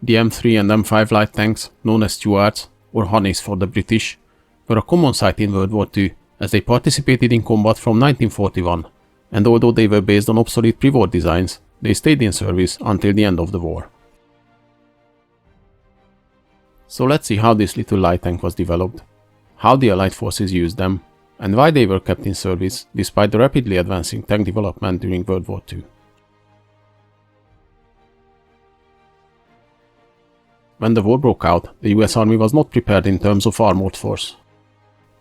The M3 and M5 light tanks, known as Stuarts, or Honeys for the British, were a common sight in World War II, as they participated in combat from 1941, and although they were based on obsolete pre-war designs, they stayed in service until the end of the war. So let's see how this little light tank was developed, how the Allied forces used them, and why they were kept in service despite the rapidly advancing tank development during World War II. When the war broke out, the US Army was not prepared in terms of armored force.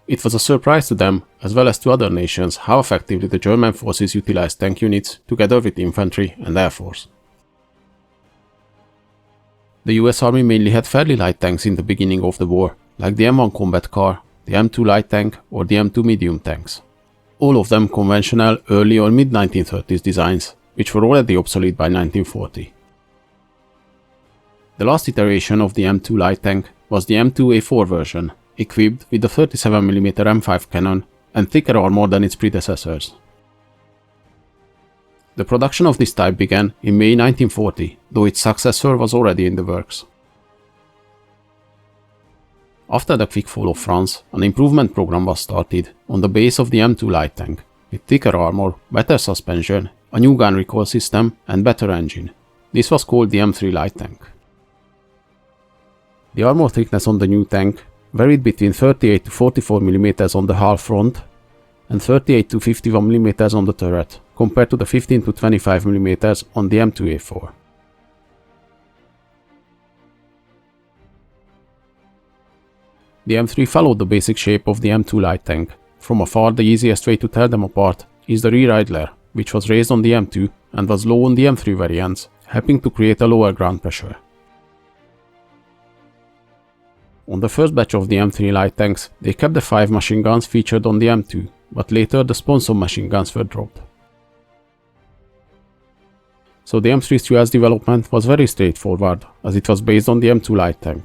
It was a surprise to them, as well as to other nations, how effectively the German forces utilized tank units together with infantry and air force. The US Army mainly had fairly light tanks in the beginning of the war, like the M1 combat car, the M2 light tank or the M2 medium tanks. All of them conventional early or mid-1930s designs, which were already obsolete by 1940. The last iteration of the M2 light tank was the M2A4 version, equipped with a 37mm M5 cannon and thicker armor than its predecessors. The production of this type began in May 1940, though its successor was already in the works. After the quick fall of France, an improvement program was started on the base of the M2 light tank, with thicker armor, better suspension, a new gun recoil system and better engine. This was called the M3 light tank. The armor thickness on the new tank varied between 38 to 44mm on the hull front and 38 to 51mm on the turret, compared to the 15 to 25mm on the M2A4. The M3 followed the basic shape of the M2 light tank. From afar, the easiest way to tell them apart is the rear idler, which was raised on the M2 and was low on the M3 variants, helping to create a lower ground pressure. On the first batch of the M3 light tanks, they kept the 5 machine guns featured on the M2, but later the sponsor machine guns were dropped. So the M3 Stuart's development was very straightforward, as it was based on the M2 light tank.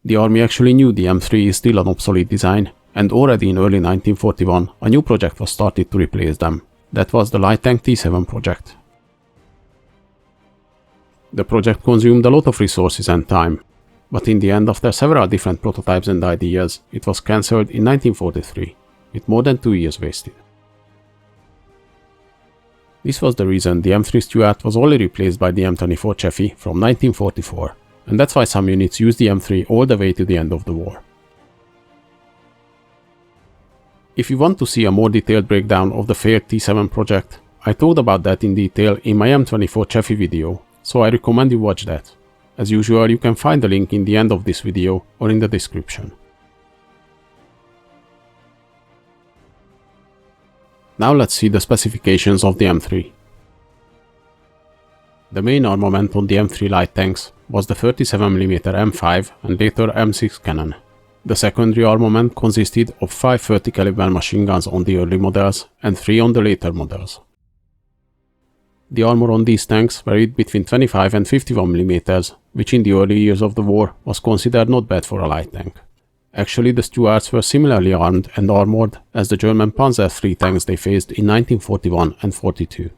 The army actually knew the M3 is still an obsolete design, and already in early 1941 a new project was started to replace them. That was the light tank T7 project. The project consumed a lot of resources and time, but in the end, after several different prototypes and ideas, it was cancelled in 1943, with more than 2 years wasted. This was the reason the M3 Stuart was only replaced by the M24 Chaffee from 1944, and that's why some units used the M3 all the way to the end of the war. If you want to see a more detailed breakdown of the failed T7 project, I talked about that in detail in my M24 Chaffee video, so I recommend you watch that. As usual, you can find the link in the end of this video or in the description. Now let's see the specifications of the M3. The main armament on the M3 light tanks was the 37mm M5 and later M6 cannon. The secondary armament consisted of 5 30 caliber machine guns on the early models and 3 on the later models. The armor on these tanks varied between 25 and 51mm, which in the early years of the war was considered not bad for a light tank. Actually, the Stuarts were similarly armed and armored as the German Panzer III tanks they faced in 1941 and 42.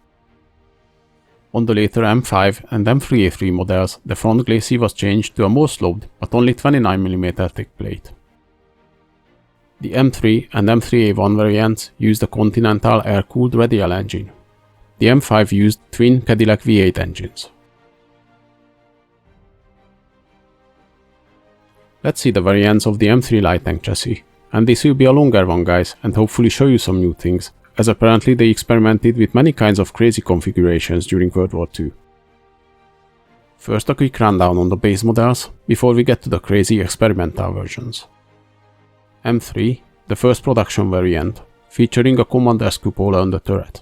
On the later M5 and M3A3 models, the front glacis was changed to a more sloped but only 29mm thick plate. The M3 and M3A1 variants used a Continental air-cooled radial engine. The M5 used twin Cadillac V8 engines. Let's see the variants of the M3 light tank chassis, and this will be a longer one, guys, and hopefully show you some new things, as apparently they experimented with many kinds of crazy configurations during World War II. First, a quick rundown on the base models, before we get to the crazy experimental versions. M3, the first production variant, featuring a commander's cupola on the turret.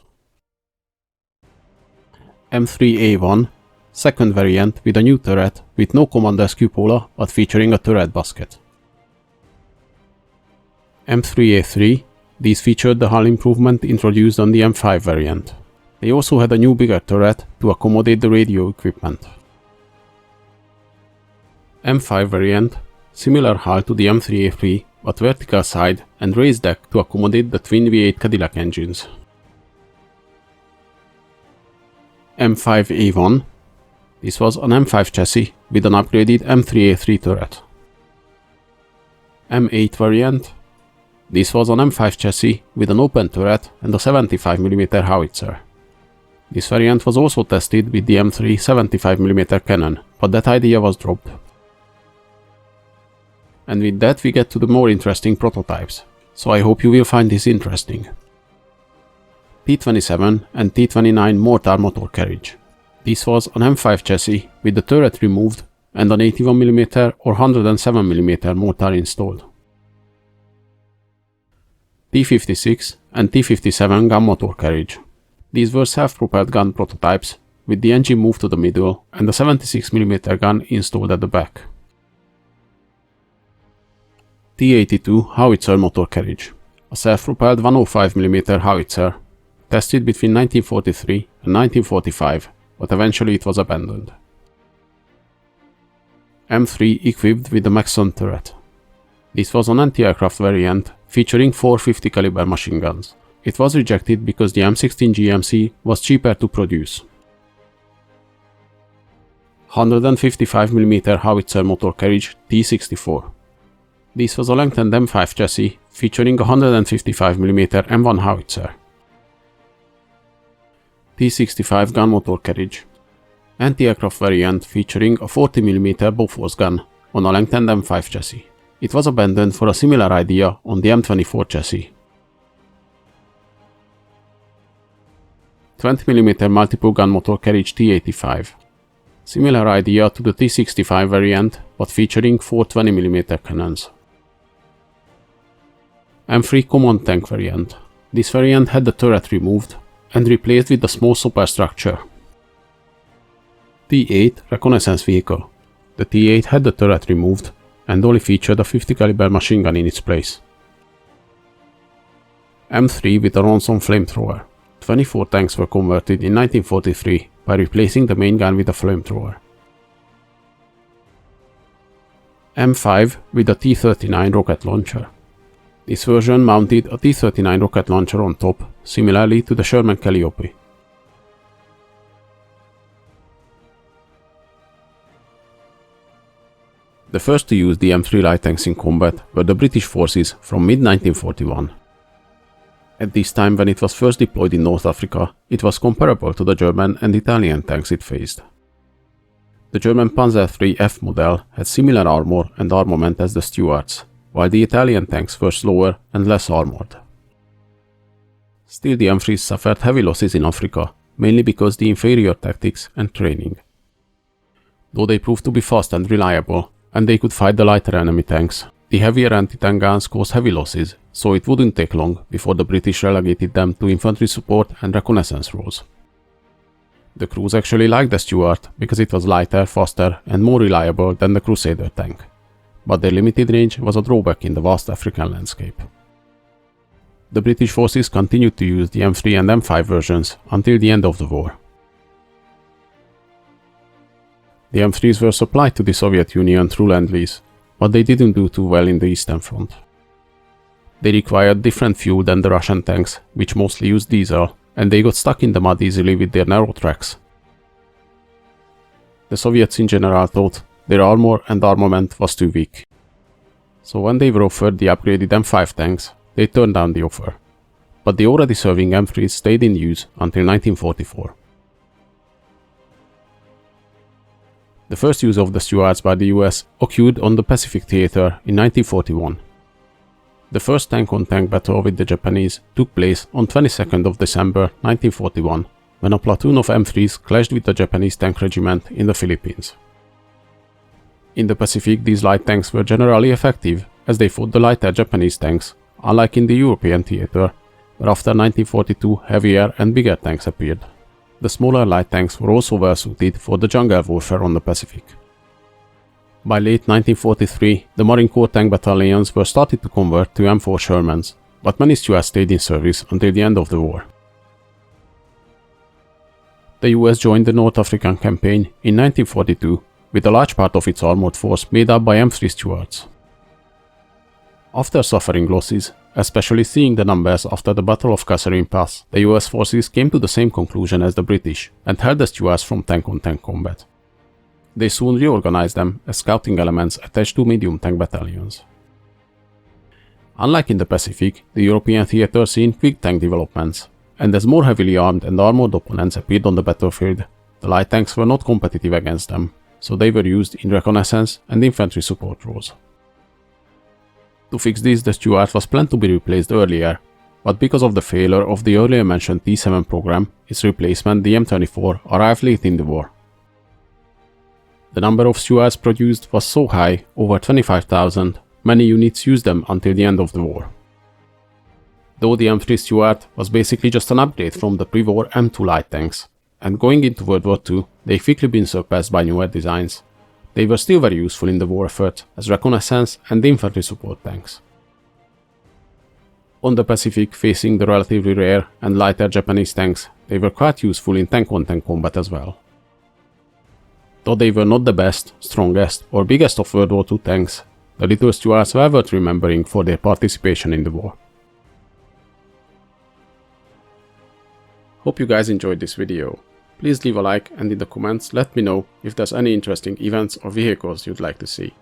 M3A1, second variant with a new turret with no commander's cupola but featuring a turret basket. M3A3, these featured the hull improvement introduced on the M5 variant. They also had a new bigger turret to accommodate the radio equipment. M5 variant, similar hull to the M3A3 but vertical side and raised deck to accommodate the twin V8 Cadillac engines. M5A1, This was an M5 chassis with an upgraded M3A3 turret. M8 variant. This was an M5 chassis with an open turret and a 75mm howitzer. This variant was also tested with the M3 75mm cannon, but that idea was dropped. And with that we get to the more interesting prototypes, so I hope you will find this interesting. T27 and T29 mortar motor carriage. This was an M5 chassis with the turret removed and an 81mm or 107mm mortar installed. T56 and T57 gun motor carriage. These were self-propelled gun prototypes with the engine moved to the middle and the 76mm gun installed at the back. T82 howitzer motor carriage. A self-propelled 105mm howitzer, tested between 1943 and 1945, but eventually it was abandoned. M3 equipped with the Maxon turret. This was an anti-aircraft variant featuring 450 caliber machine guns. It was rejected because the M16 GMC was cheaper to produce. 155mm howitzer motor carriage T64. This was a lengthened M5 chassis featuring a 155mm M1 howitzer. T65 gun motor carriage. Anti-aircraft variant featuring a 40mm Bofors gun on a lengthened M5 chassis. It was abandoned for a similar idea on the M24 chassis. 20mm multiple gun motor carriage T85. Similar idea to the T65 variant, but featuring 4 20mm cannons. M3 command tank variant. This variant had the turret removed and replaced with a small superstructure. T8 reconnaissance vehicle. The T8 had the turret removed and only featured a 50 caliber machine gun in its place. M3 with a Ronson flamethrower. 24 tanks were converted in 1943 by replacing the main gun with a flamethrower. M5 with a T39 rocket launcher. This version mounted a T39 rocket launcher on top, similarly to the Sherman Calliope. The first to use the M3 light tanks in combat were the British forces from mid-1941. At this time, when it was first deployed in North Africa, it was comparable to the German and Italian tanks it faced. The German Panzer III F model had similar armor and armament as the Stuarts, while the Italian tanks were slower and less armored. Still, the M3s suffered heavy losses in Africa, mainly because the inferior tactics and training. Though they proved to be fast and reliable, and they could fight the lighter enemy tanks, the heavier anti-tank guns caused heavy losses, so it wouldn't take long before the British relegated them to infantry support and reconnaissance roles. The crews actually liked the Stuart because it was lighter, faster and more reliable than the Crusader tank, but their limited range was a drawback in the vast African landscape. The British forces continued to use the M3 and M5 versions until the end of the war. The M3s were supplied to the Soviet Union through Lend-Lease, but they didn't do too well in the Eastern Front. They required different fuel than the Russian tanks, which mostly used diesel, and they got stuck in the mud easily with their narrow tracks. The Soviets in general thought their armor and armament was too weak. So when they were offered the upgraded M5 tanks, they turned down the offer. But the already serving M3s stayed in use until 1944. The first use of the Stuarts by the US occurred on the Pacific Theater in 1941. The first tank-on-tank battle with the Japanese took place on 22nd of December 1941, when a platoon of M3s clashed with the Japanese tank regiment in the Philippines. In the Pacific, these light tanks were generally effective, as they fought the lighter Japanese tanks, unlike in the European theater, where after 1942 heavier and bigger tanks appeared. The smaller light tanks were also well suited for the jungle warfare on the Pacific. By late 1943, the Marine Corps tank battalions were started to convert to M4 Shermans, but many Stuarts stayed in service until the end of the war. The US joined the North African campaign in 1942 with a large part of its armored force made up by M3 Stuarts. After suffering losses, especially seeing the numbers after the Battle of Catherine Pass, the US forces came to the same conclusion as the British and held the Stuarts from tank-on-tank combat. They soon reorganized them as scouting elements attached to medium tank battalions. Unlike in the Pacific, the European theater seen quick tank developments, and as more heavily armed and armored opponents appeared on the battlefield, the light tanks were not competitive against them, so they were used in reconnaissance and infantry support roles. To fix this, the Stuart was planned to be replaced earlier, but because of the failure of the earlier mentioned T-7 program, its replacement, the M24, arrived late in the war. The number of Stuarts produced was so high, over 25,000, many units used them until the end of the war. Though the M3 Stuart was basically just an upgrade from the pre-war M2 light tanks, and going into World War II, they've quickly been surpassed by newer designs. They were still very useful in the war effort as reconnaissance and infantry support tanks. On the Pacific, facing the relatively rare and lighter Japanese tanks, they were quite useful in tank-on-tank combat as well. Though they were not the best, strongest or biggest of World War II tanks, the little Stuarts were worth remembering for their participation in the war. Hope you guys enjoyed this video. Please leave a like and in the comments let me know if there's any interesting events or vehicles you'd like to see.